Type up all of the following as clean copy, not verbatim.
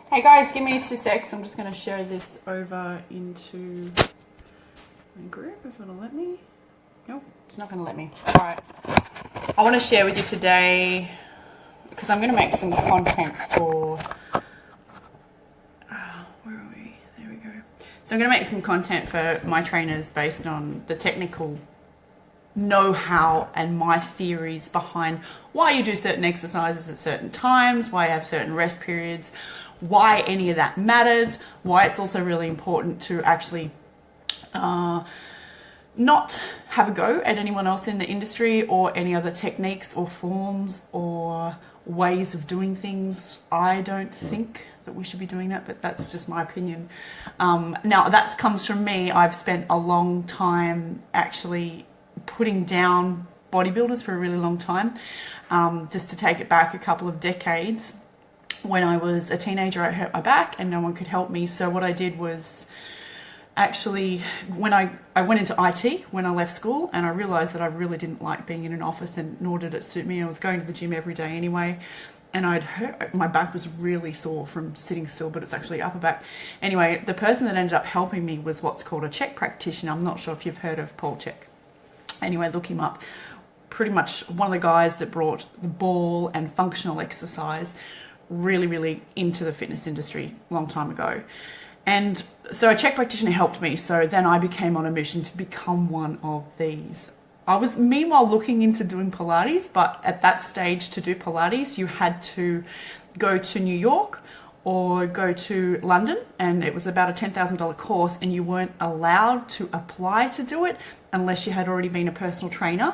Hey guys, give me 2 secs. I'm just going to share this over into my group if it'll let me. Nope, it's not going to let me. Alright. I want to share with you today, because I'm going to make some content for... where are we? There we go. So I'm going to make some content for my trainers based on the technical know-how and my theories behind why you do certain exercises at certain times, why you have certain rest periods, why any of that matters, why it's also really important to actually not have a go at anyone else in the industry or any other techniques or forms or ways of doing things. I don't think that we should be doing that, but that's just my opinion. Now that comes from me. I've spent a long time actually putting down bodybuilders for a really long time. Just to take it back a couple of decades, when I was a teenager, I hurt my back and no one could help me. So what I did was actually, when I went into IT when I left school, and I realized that I really didn't like being in an office, and nor did it suit me. I was going to the gym every day anyway, and my back was really sore from sitting still, but it's actually upper back. Anyway, the person that ended up helping me was what's called a Chek practitioner. I'm not sure if you've heard of Paul Chek. Anyway, look him up. Pretty much one of the guys that brought the ball and functional exercise really into the fitness industry a long time ago. And so a Chek practitioner helped me. So then I became on a mission to become one of these. I was meanwhile looking into doing Pilates, but at that stage to do Pilates, you had to go to New York or go to London, and it was about a $10,000 course, and you weren't allowed to apply to do it unless you had already been a personal trainer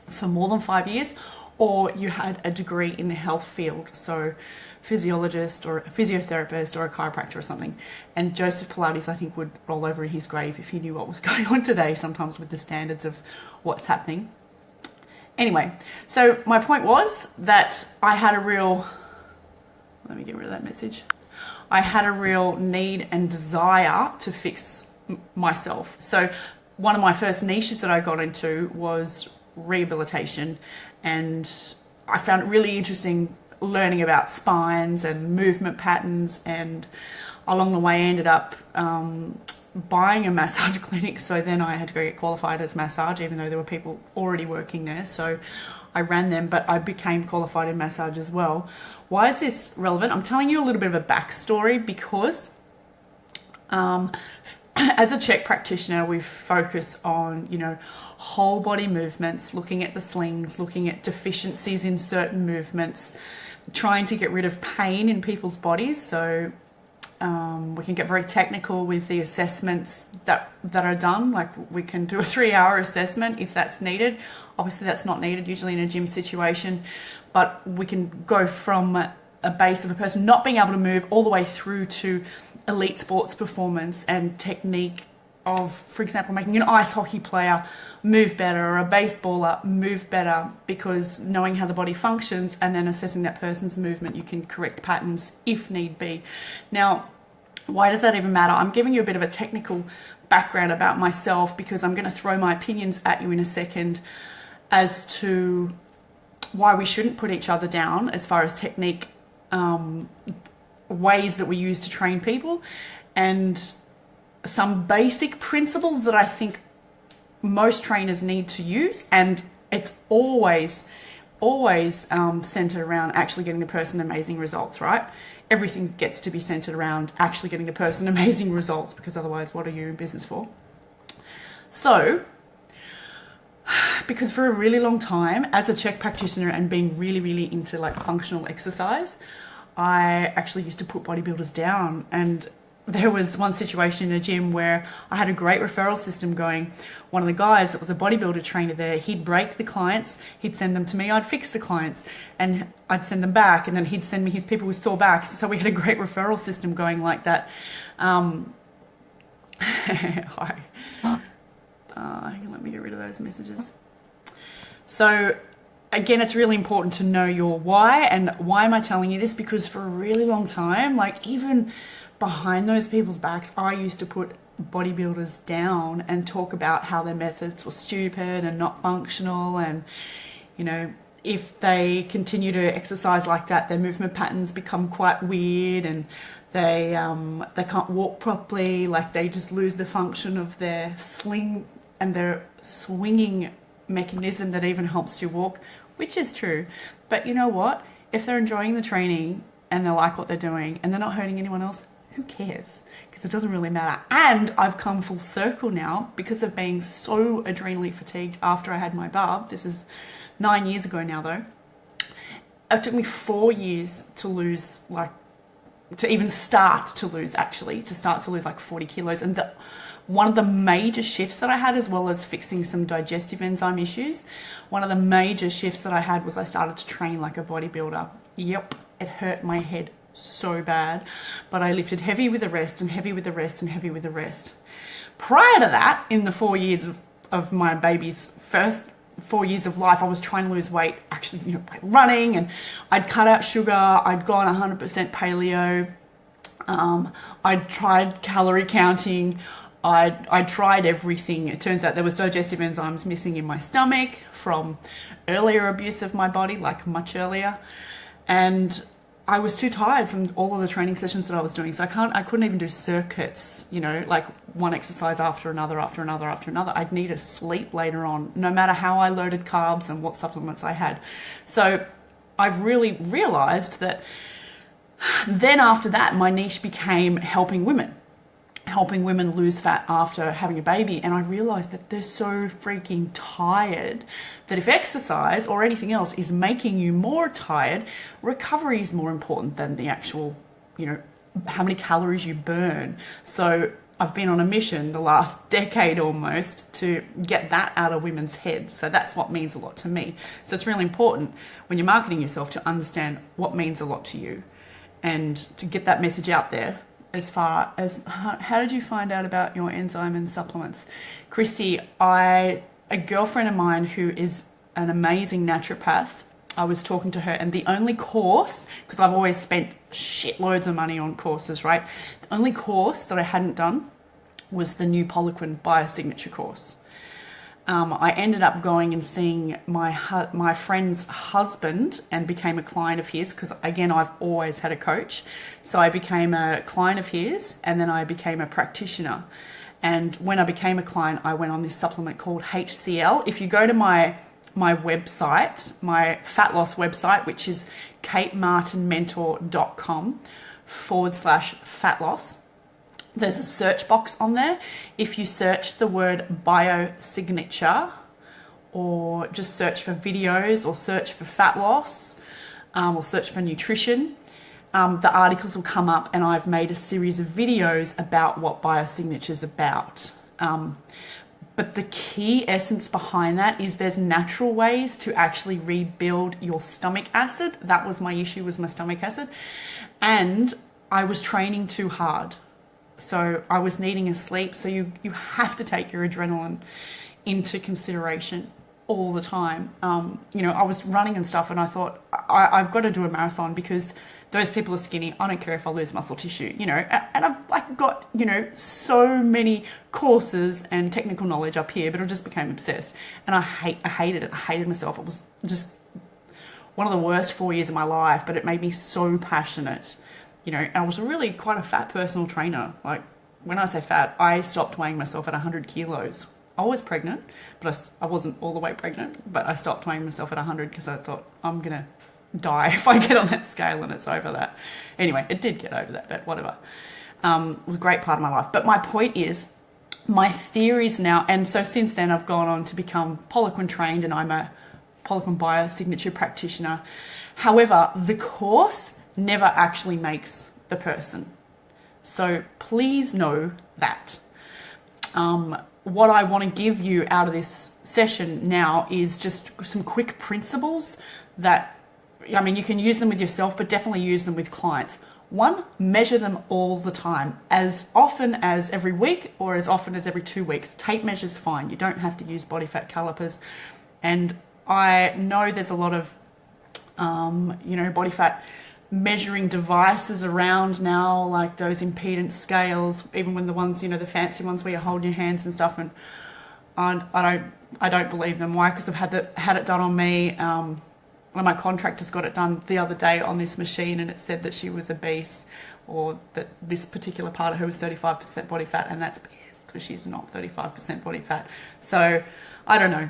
for more than 5 years, or you had a degree in the health field, so physiologist or a physiotherapist or a chiropractor or something. And Joseph Pilates, I think, would roll over in his grave if he knew what was going on today, sometimes with the standards of what's happening. Anyway, so my point was that I had a real... Let me get rid of that message. I had a real need and desire to fix myself. So one of my first niches that I got into was rehabilitation, and I found it really interesting learning about spines and movement patterns, and along the way I ended up buying a massage clinic. So then I had to go get qualified as massage, even though there were people already working there. So I ran them, but I became qualified in massage as well. Why is this relevant? I'm telling you a little bit of a backstory because as a Chek practitioner, we focus on, whole body movements, looking at the slings, looking at deficiencies in certain movements, trying to get rid of pain in people's bodies. So we can get very technical with the assessments that are done. Like we can do a 3-hour assessment if that's needed. Obviously that's not needed usually in a gym situation, but we can go from a base of a person not being able to move all the way through to elite sports performance and technique of, for example, making an ice hockey player move better or a baseballer move better, because knowing how the body functions and then assessing that person's movement, you can correct patterns if need be. Now, why does that even matter? I'm giving you a bit of a technical background about myself because I'm going to throw my opinions at you in a second as to why we shouldn't put each other down as far as technique, ways that we use to train people, and some basic principles that I think most trainers need to use. And it's always centered around actually getting the person amazing results, right? Everything gets to be centered around actually getting the person amazing results, because otherwise what are you in business for? So, because for a really long time as a Chek practitioner and being really into like functional exercise, I actually used to put bodybuilders down. And there was one situation in a gym where I had a great referral system going. One of the guys that was a bodybuilder trainer there, he'd break the clients, he'd send them to me, I'd fix the clients, and I'd send them back, and then he'd send me his people with sore backs. So we had a great referral system going like that. Hi. Let me get rid of those messages. So again, it's really important to know your why. And why am I telling you this? Because for a really long time, like even behind those people's backs, I used to put bodybuilders down and talk about how their methods were stupid and not functional, and if they continue to exercise like that, their movement patterns become quite weird, and they can't walk properly. Like, they just lose the function of their sling and their swinging mechanism that even helps you walk, which is true. But you know what? If they're enjoying the training and they like what they're doing and they're not hurting anyone else, who cares? Because it doesn't really matter. And I've come full circle now because of being so adrenally fatigued after I had my bub. This is 9 years ago now, though. It took me 4 years to lose, like, to even start to lose, actually, to start to lose like 40 kilos. And one of the major shifts that I had, as well as fixing some digestive enzyme issues, one of the major shifts that I had was I started to train like a bodybuilder. Yep, it hurt my head so bad, but I lifted heavy with the rest and heavy with the rest and heavy with the rest. Prior to that, in the 4 years of my baby's first 4 years of life, I was trying to lose weight, actually, you know, by running, and I'd cut out sugar. I'd gone 100% paleo. I'd tried calorie counting. I tried everything. It turns out there was digestive enzymes missing in my stomach from earlier abuse of my body, like much earlier. And I was too tired from all of the training sessions that I was doing. So I couldn't even do circuits, you know, like one exercise after another, after another, after another. I'd need to sleep later on, no matter how I loaded carbs and what supplements I had. So I've really realized that then after that, my niche became helping women lose fat after having a baby. And I realized that they're so freaking tired that if exercise or anything else is making you more tired, recovery is more important than the actual, you know, how many calories you burn. So I've been on a mission the last decade almost to get that out of women's heads. So that's what means a lot to me. So it's really important when you're marketing yourself to understand what means a lot to you and to get that message out there. As far as how did you find out about your enzyme and supplements? Christy, a girlfriend of mine who is an amazing naturopath, I was talking to her, and the only course, because I've always spent shitloads of money on courses, right? The only course that I hadn't done was the new Poliquin Biosignature course. I ended up going and seeing my friend's husband and became a client of his, because again, I've always had a coach. So I became a client of his, and then I became a practitioner. And when I became a client, I went on this supplement called HCL. If you go to my website, my fat loss website, which is katemartinmentor.com/fat loss, there's a search box on there. If you search the word biosignature, or just search for videos, or search for fat loss, or search for nutrition, the articles will come up, and I've made a series of videos about what Biosignature is about. But the key essence behind that is there's natural ways to actually rebuild your stomach acid. That was my issue, was my stomach acid. And I was training too hard. So I was needing a sleep. So you have to take your adrenaline into consideration all the time. You know, I was running and stuff, and I thought, I've got to do a marathon because those people are skinny. I don't care if I lose muscle tissue, you know. And I've like got, you know, so many courses and technical knowledge up here, but I just became obsessed. And I hated it. I hated myself. It was just one of the worst 4 years of my life, but it made me so passionate. You know, I was really quite a fat personal trainer. Like, when I say fat, I stopped weighing myself at 100 kilos. I was pregnant, but I wasn't all the way pregnant, but I stopped weighing myself at 100 because I thought, I'm going to die if I get on that scale and it's over that. Anyway, it did get over that, but whatever. It was a great part of my life. But my point is, my theories now, and so since then I've gone on to become Poliquin trained, and I'm a Poliquin Biosignature practitioner. However, the course never actually makes the person. So please know that. What I want to give you out of this session now is just some quick principles that, I mean, you can use them with yourself, but definitely use them with clients. One, measure them all the time, as often as every week or as often as every 2 weeks. Tape measure's fine. You don't have to use body fat calipers. And I know there's a lot of, you know, body fat measuring devices around now, like those impedance scales, even when the ones, you know, the fancy ones where you hold your hands and stuff, and I don't believe them. Why? Because I've had it done on me. one of my contractors got it done the other day on this machine, and it said that she was obese, or that this particular part of her was 35% body fat, and that's because she's not 35% body fat. So I don't know.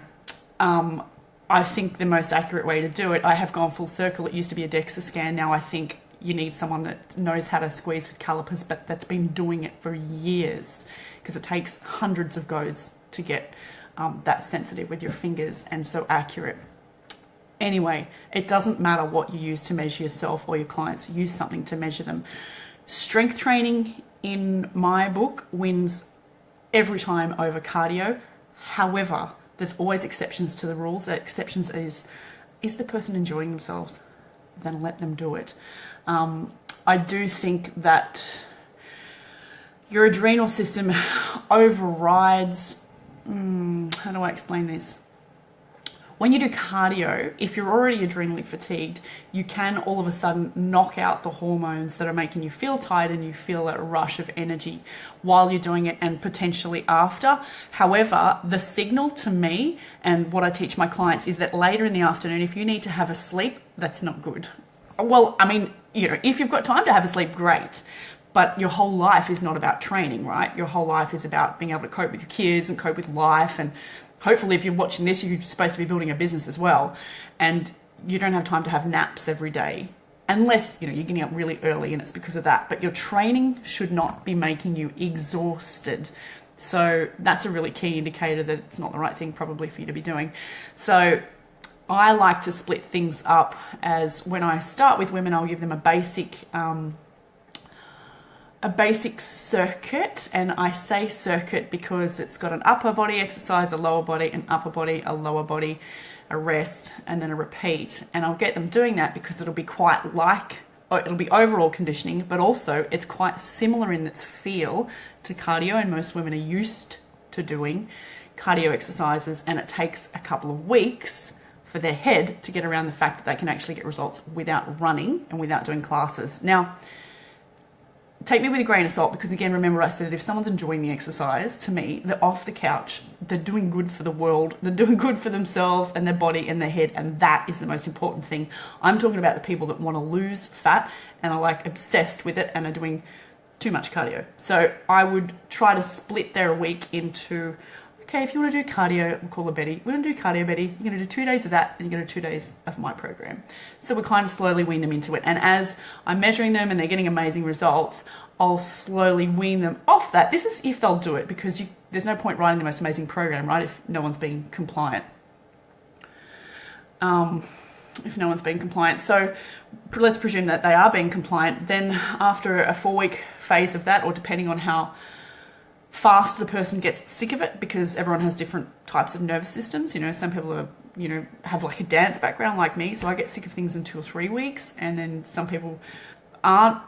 I think the most accurate way to do it, I have gone full circle. It used to be a DEXA scan. Now I think you need someone that knows how to squeeze with calipers, but that's been doing it for years, because it takes hundreds of goes to get that sensitive with your fingers and so accurate. Anyway, it doesn't matter what you use to measure yourself or your clients. Use something to measure them. Strength training in my book wins every time over cardio. However, there's always exceptions to the rules. The exceptions is the person enjoying themselves? Then let them do it. I do think that your adrenal system overrides, how do I explain this? When you do cardio, if you're already adrenally fatigued, you can all of a sudden knock out the hormones that are making you feel tired, and you feel a rush of energy while you're doing it and potentially after. However, the signal to me, and what I teach my clients, is that later in the afternoon, if you need to have a sleep, that's not good. Well, I mean, if you've got time to have a sleep, great. But your whole life is not about training, right? Your whole life is about being able to cope with your kids and cope with life. And hopefully if you're watching this, you're supposed to be building a business as well. And you don't have time to have naps every day, unless, you're getting up really early and it's because of that. But your training should not be making you exhausted. So that's a really key indicator that it's not the right thing probably for you to be doing. So I like to split things up, as when I start with women, I'll give them a basic circuit. And I say circuit because it's got an upper body exercise, a lower body, an upper body, a lower body, a rest, and then a repeat. And I'll get them doing that because it'll be it'll be overall conditioning, but also it's quite similar in its feel to cardio, and most women are used to doing cardio exercises, and it takes a couple of weeks for their head to get around the fact that they can actually get results without running and without doing classes. Now, take me with a grain of salt, because again, remember I said that if someone's enjoying the exercise, to me, they're off the couch, they're doing good for the world, they're doing good for themselves and their body and their head, and that is the most important thing. I'm talking about the people that want to lose fat and are obsessed with it and are doing too much cardio. So I would try to split their week into, okay, if you want to do cardio, we'll call her Betty. We're going to do cardio, Betty. You're going to do 2 days of that, and you're going to do 2 days of my program. So we kind of slowly wean them into it. And as I'm measuring them and they're getting amazing results, I'll slowly wean them off that. This is if they'll do it, because there's no point writing the most amazing program, right, if no one's being compliant. So let's presume that they are being compliant. Then after a 4-week phase of that, or depending on how fast the person gets sick of it, because everyone has different types of nervous systems. Some people are, have a dance background like me, so I get sick of things in 2 or 3 weeks, and then some people aren't,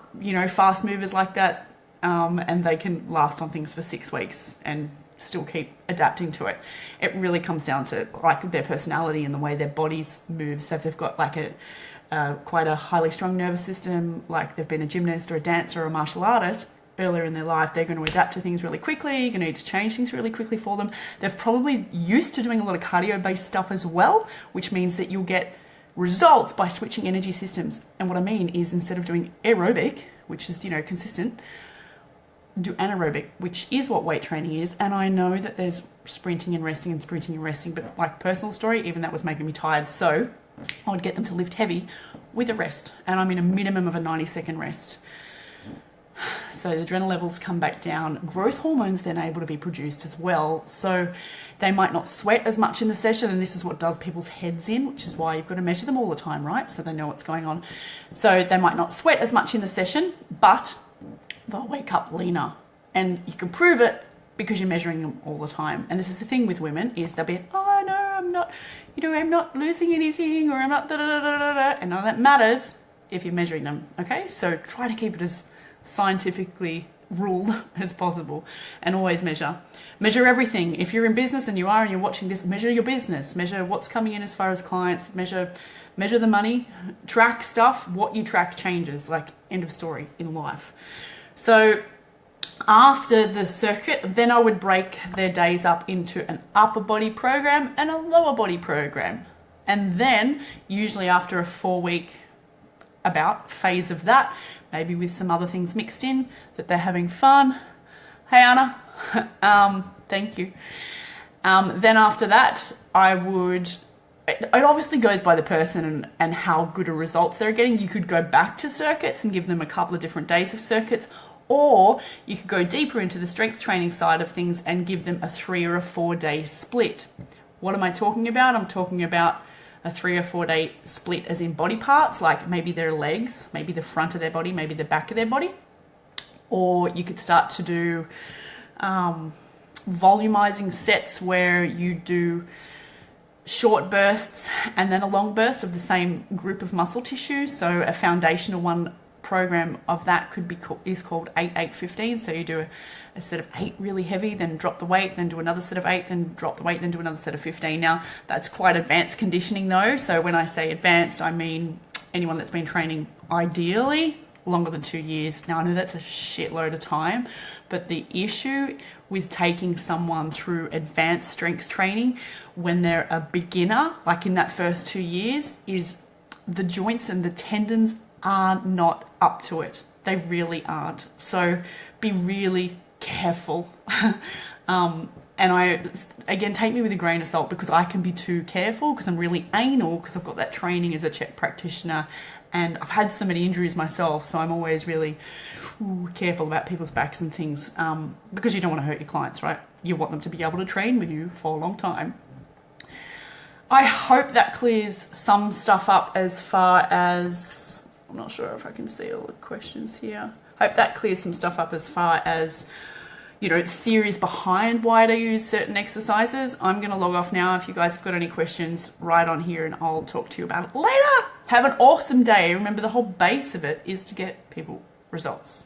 fast movers like that, and they can last on things for 6 weeks and still keep adapting to it. It really comes down to their personality and the way their bodies move. So if they've got quite a highly strung nervous system, like they've been a gymnast or a dancer or a martial artist earlier in their life, they're going to adapt to things really quickly. You're going to need to change things really quickly for them. They're probably used to doing a lot of cardio-based stuff as well, which means that you'll get results by switching energy systems. And what I mean is, instead of doing aerobic, which is, consistent, do anaerobic, which is what weight training is. And I know that there's sprinting and resting, but personal story, even that was making me tired. So I would get them to lift heavy with a rest. And I mean a minimum of a 90-second rest. So the adrenal levels come back down. Growth hormones then able to be produced as well. So they might not sweat as much in the session, and this is what does people's heads in, which is why you've got to measure them all the time, right? So they know what's going on. So they might not sweat as much in the session, but they'll wake up leaner. And you can prove it because you're measuring them all the time. And this is the thing with women, is they'll be, oh no, I'm not, I'm not losing anything, or I'm not da da da da da. And none of that matters if you're measuring them, okay? So try to keep it as scientifically ruled as possible, and always measure everything. If you're in business and you're watching this, measure your business, measure what's coming in as far as clients, measure the money, track stuff. What you track changes, end of story in life. So after the circuit, then I would break their days up into an upper body program and a lower body program. And then usually after a 4-week phase of that, maybe with some other things mixed in, that they're having fun. Hey Anna, thank you. Then after that, it obviously goes by the person and how good a results they're getting. You could go back to circuits and give them a couple of different days of circuits, or you could go deeper into the strength training side of things and give them a 3 or a 4 day split. What am I talking about? I'm talking about a 3 or 4 day split as in body parts, like maybe their legs, maybe the front of their body, maybe the back of their body. Or you could start to do volumizing sets where you do short bursts and then a long burst of the same group of muscle tissue. So a foundational one program of that is called 8-8-15. So you do a set of 8 really heavy, then drop the weight, then do another set of 8, then drop the weight, then do another set of 15. Now that's quite advanced conditioning though. So when I say advanced, I mean anyone that's been training ideally longer than 2 years. Now I know that's a shitload of time, but the issue with taking someone through advanced strength training when they're a beginner, like in that first 2 years, is the joints and the tendons are not up to it. They really aren't. So be really careful. And again, take me with a grain of salt, because I can be too careful because I'm really anal, because I've got that training as a CHEK practitioner and I've had so many injuries myself. So I'm always really careful about people's backs and things, because you don't want to hurt your clients, right? You want them to be able to train with you for a long time. I hope that clears some stuff up as far as, I'm not sure if I can see all the questions here. Hope that clears some stuff up as far as, theories behind why they use certain exercises. I'm going to log off now. If you guys have got any questions, write on here and I'll talk to you about it later. Have an awesome day. Remember, the whole base of it is to get people results.